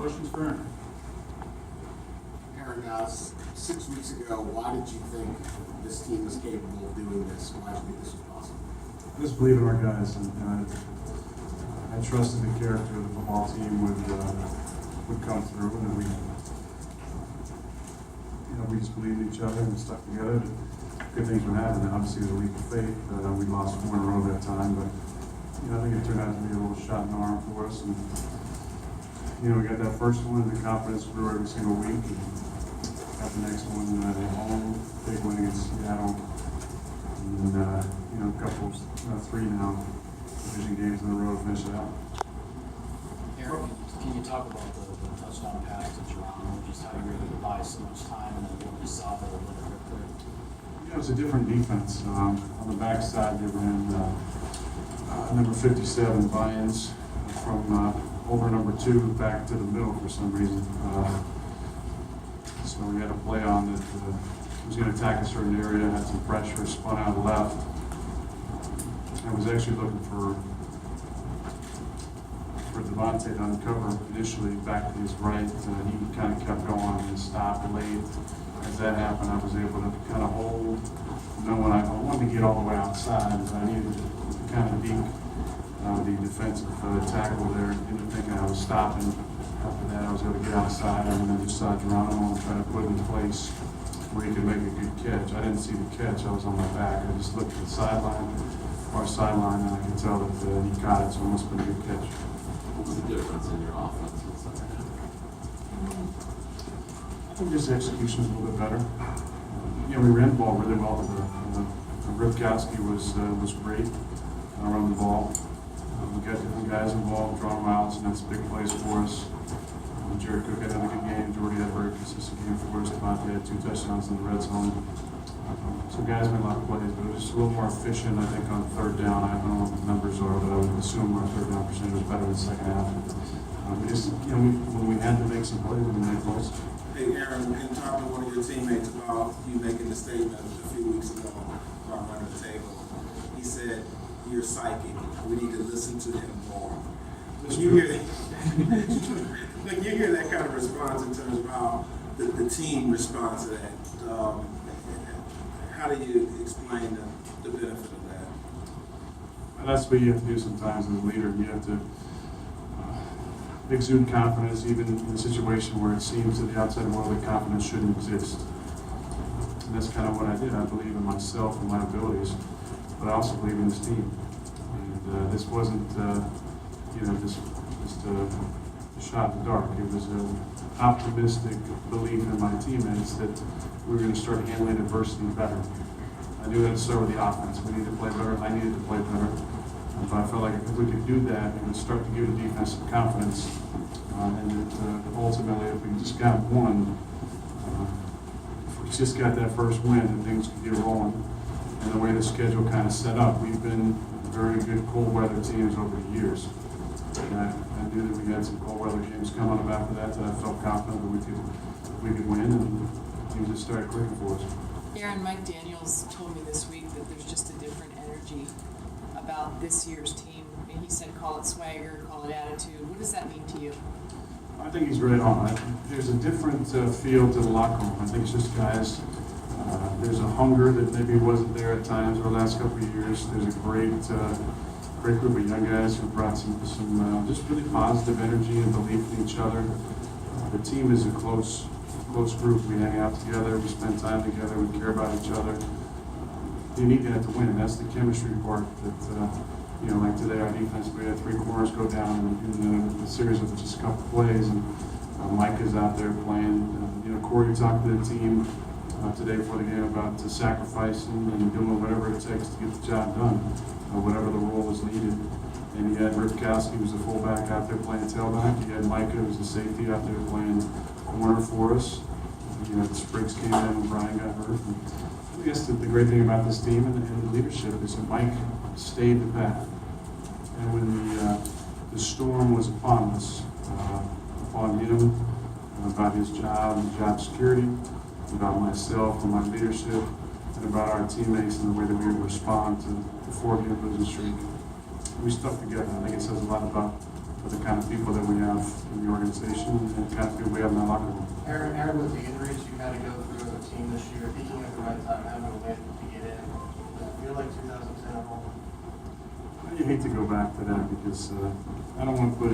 Questions for Aaron? Aaron, 6 weeks ago, why did you think this team was capable of doing this? Why did you think this was possible? I just believe in our guys, and I trusted the character of the football team would come through, and we just believed in each other and stuck together. Good things would happen. Obviously, it was a leap of faith. We lost 4 in a row that time, but I think it turned out to be a little shot in the arm for us. And we got that first one, and the confidence grew every single week. And got the next one at home, big win against Seattle, and then a couple, 3 now division games in a row to finish it out. Aaron, can you talk about the touchdown pass to Geronimo, just how you were able to buy so much time and then what we saw there a little bit there? It was a different defense. On the backside, they ran number 57 buy-ins from over number 2 back to the middle for some reason. So we had a play on that was going to attack a certain area, had some pressure, spun out left. I was actually looking for Devontae to uncover initially back to his right. He kind of kept going and stopped late. As that happened, I was able to kind of hold. When I wanted to get all the way outside, I needed to kind of deke the defensive tackle there into thinking I was stopping. After that, I was able to get outside, and then I just saw Geronimo and try to put it in place where he could make a good catch. I didn't see the catch. I was on my back. I just looked at the sideline, our sideline, and I could tell that he caught it, so it must have been a good catch. What was the difference in your offense in the second half? I think just execution was a little bit better. We ran the ball really well. Ripkowski was great around the ball. We got different guys involved, drawing routes, and that's a big place for us. Jared Cook had a good game. Jordy had a very consistent game for us. Devontae had 2 touchdowns in the red zone. So guys made a lot of plays, but it was just a little more efficient, I think, on 3rd down. I don't know what the numbers are, but I would assume our 3rd down percentage was better in the second half. We just, when we had to make some plays, we made plays. Hey, Aaron, in talking to one of your teammates about you making the statement a few weeks ago about running the table, he said, "You're psychic. We need to listen to him more." When you hear that kind of response in terms of how the team responds to that, how do you explain the benefit of that? And that's what you have to do sometimes as a leader. You have to exude confidence, even in a situation where it seems to the outside world that confidence shouldn't exist. And that's kind of what I did. I believe in myself and my abilities, but I also believe in this team. And this wasn't, just a shot in the dark. It was an optimistic belief in my teammates that we were going to start handling adversity better. I knew that to start with the offense. We needed to play better, and I needed to play better. But I felt like if we could do that, it would start to give the defense some confidence. And that ultimately, if we just got one, if we just got that first win, then things could get rolling. And the way the schedule kind of set up, we've been very good cold weather teams over the years. And I knew that we had some cold weather games coming up after that I felt confident that we could win, and things just started clicking for us. Aaron, Mike Daniels told me this week that there's just a different energy about this year's team. And he said, call it swagger, call it attitude. What does that mean to you? I think he's right on. There's a different feel to the locker room. I think it's just guys. There's a hunger that maybe wasn't there at times over the last couple of years. There's a great group of young guys who brought some just really positive energy and belief in each other. The team is a close group. We hang out together. We spend time together. We care about each other. You need that to win, and that's the chemistry part that. Like today, our defense, we had 3 corners go down in the series of just a couple plays, and Mike is out there playing. Corey talked to the team today before the game about sacrificing and doing whatever it takes to get the job done, whatever the role is needed. And you had Ripkowski, who's the fullback, out there playing tailback. You had Micah, who's the safety, out there playing corner for us. The Spriggs came in and Brian got hurt. And I guess the great thing about this team and the leadership is that Mike stayed the path. And when the storm was upon us, upon him, about his job and job security, about myself and my leadership, and about our teammates and the way that we would respond to the 4-game losing streak, we stuck together. I think it says a lot about with the kind of people that we have in the organization and the kind of people we have in our locker room. Aaron, with the injuries you had to go through as a team this year, peaking at the right time, having to win to get in, does it feel like 2010 at home? You hate to go back to that because I don't want to put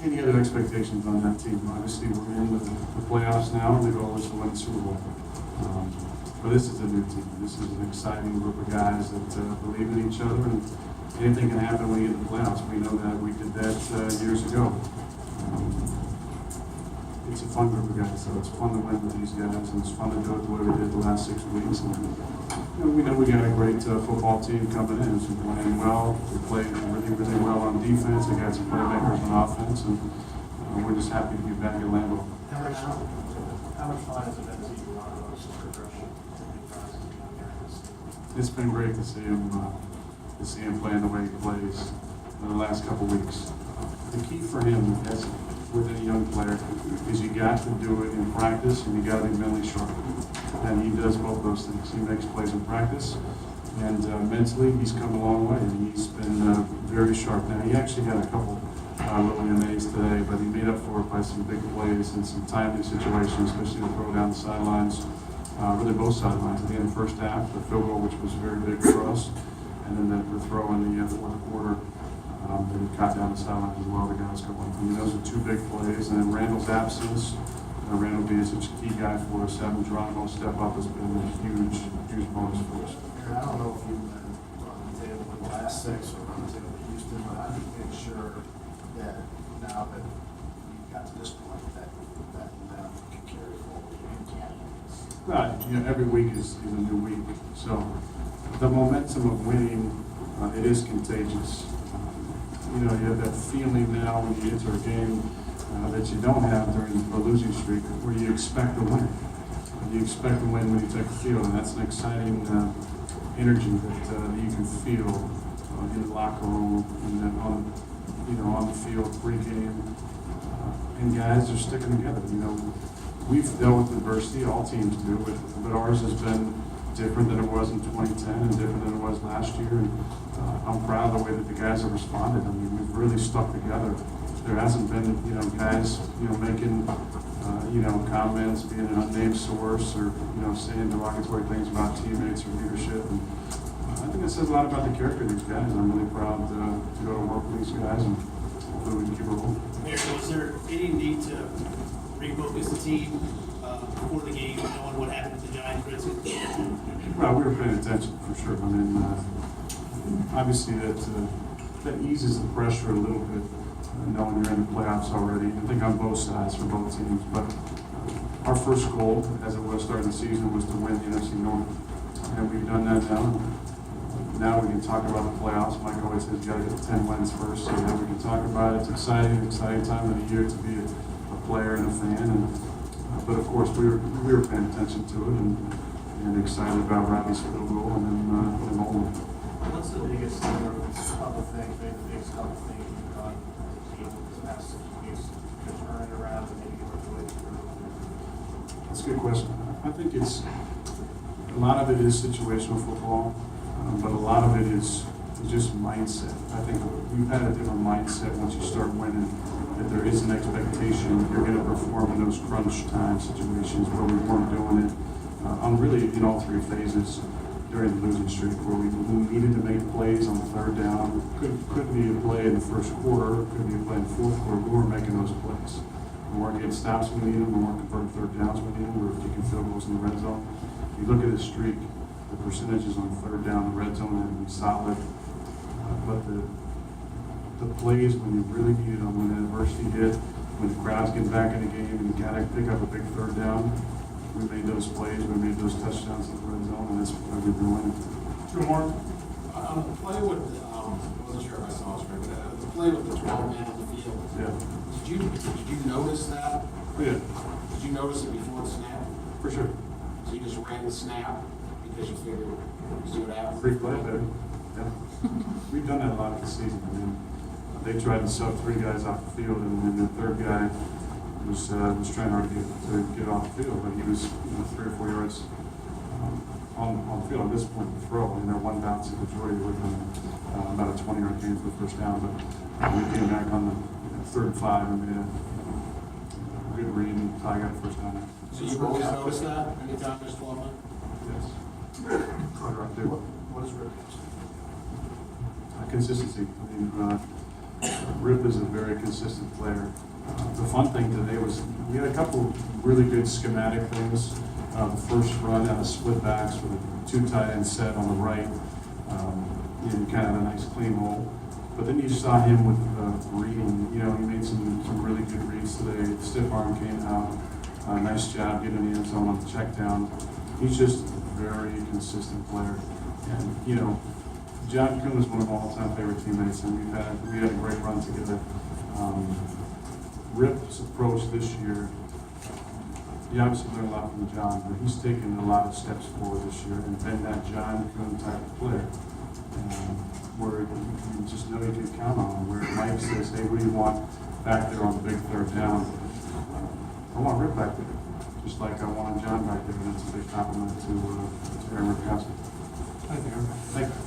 any other expectations on that team. Obviously, we're in the playoffs now, and the goal is to win the Super Bowl. But this is a new team. This is an exciting group of guys that believe in each other, and anything can happen when you get in the playoffs. We know that. We did that years ago. It's a fun group of guys, so it's fun to win with these guys, and it's fun to do it the way we did the last 6 weeks. And, we know we got a great football team coming in. It's playing well. We played really, really well on defense. We got some playmakers on offense, and we're just happy to be back at Lambeau. How much fun has it been to see you run those progression in process during this season? It's been great to see him playing the way he plays in the last couple weeks. The key for him, as with any young player, is you got to do it in practice and you got to be mentally sharp. And he does both those things. He makes plays in practice, and mentally he's come a long way. And he's been very sharp. Now he actually had a couple little MAs today, but he made up for it by some big plays and some timely situations, especially the throw down the sidelines. Really both sidelines at the end of the first half, the field goal, which was very big for us, and then the throw in the fourth quarter that he caught down the sidelines as well. The guys go on. I mean, those are two big plays. And then Randall's absence, Randall being such a key guy for us, having Geronimo step up has been a huge, huge bonus for us. Aaron, I don't know if you've been on the table in the last 6 or on the table with Houston, but I need to make sure that now that you've got to this point, that can carry forward and can. Right, every week is a new week. So the momentum of winning, it is contagious. You have that feeling now when you enter a game that you don't have during the losing streak, where you expect to win. You expect to win when you take the field, and that's an exciting energy that you can feel in the locker room and then on the field pregame. And guys are sticking together. We've dealt with adversity, all teams do, but ours has been different than it was in 2010 and different than it was last year. And I'm proud of the way that the guys have responded. I mean, we've really stuck together. There hasn't been, guys, making, comments, being an unnamed source, or, saying derogatory things about teammates or leadership. And I think it says a lot about the character of these guys. I'm really proud to go to work with these guys, and hopefully we can keep it rolling. Was there any need to refocus the team before the game, knowing what happened with the Giants? Well, we were paying attention for sure. I mean, obviously that eases the pressure a little bit, knowing you're in the playoffs already. I think on both sides for both teams. But our first goal, as it was starting the season, was to win the NFC North, and we've done that now. Now we can talk about the playoffs. Mike always says you got to get 10 wins first, so now we can talk about it. It's exciting time of the year to be a player and a fan. But of course, we were paying attention to it and excited about Robbie's field goal and then home. What's the biggest couple things you've done as a team this past 6 weeks to turn it around and maybe work your way through? That's a good question. I think a lot of it is situational football, but a lot of it is just mindset. I think we've had a different mindset once you start winning, that there is an expectation you're going to perform in those crunch time situations where we weren't doing it on really in all 3 phases during the losing streak, where we needed to make plays on the third down. Could be a play in the first quarter, could be a play in the fourth quarter. We weren't making those plays. We weren't getting stops when we needed them. We weren't converting third downs when we needed them. We were kicking field goals in the red zone. If you look at this streak, the percentages on third down, the red zone have been solid. But the plays when you really needed them, when adversity hit, when the crowd's getting back in the game and you got to pick up a big third down, we made those plays, we made those touchdowns in the red zone, and that's why we've been winning. Two more. The play with, I wasn't sure if I saw this right, but the play with the 12 man on the field. Yeah. Did you notice that? Oh, yeah, Did you notice it before the snap? for sure. So you just ran the snap because you figured you see what happens? Free play, baby. Yeah. We've done that a lot this season. I mean, they tried to sub 3 guys off the field, and then the third guy was trying hard to get off the field, but he was 3 or 4 yards on the field. feel a discipline to throw. I mean, they're one bounce at the majority within about a 20-yard gain for the first down, but we came back on the 3rd and 5 and made a good read and probably got a first down there. So you've always noticed that, anytime there's 12 men? Yes. Right around there. What is Rip? Consistency. I mean, Rip is a very consistent player. The fun thing today was we had a couple really good schematic things. The first run out of split backs with a 2 tight end set on the right, kind of a nice clean hole. But then you saw him with reading. You know, he made some really good reads today. The stiff arm came out. Nice job getting in the end zone on the check down. He's just a very consistent player. And, you know, John Kuhn is one of my all-time favorite teammates, and we had a great run together. Rip's approach this year, he obviously learned a lot from John, but he's taken a lot of steps forward this year and been that John Kuhn type of player. Where you just know you can count on him, where Mike says, hey, what do you want back there on the big 3rd down? I want Rip back there, just like I wanted John back there, and that's a big compliment to Aaron Ripkowski. Thank you. Thank you.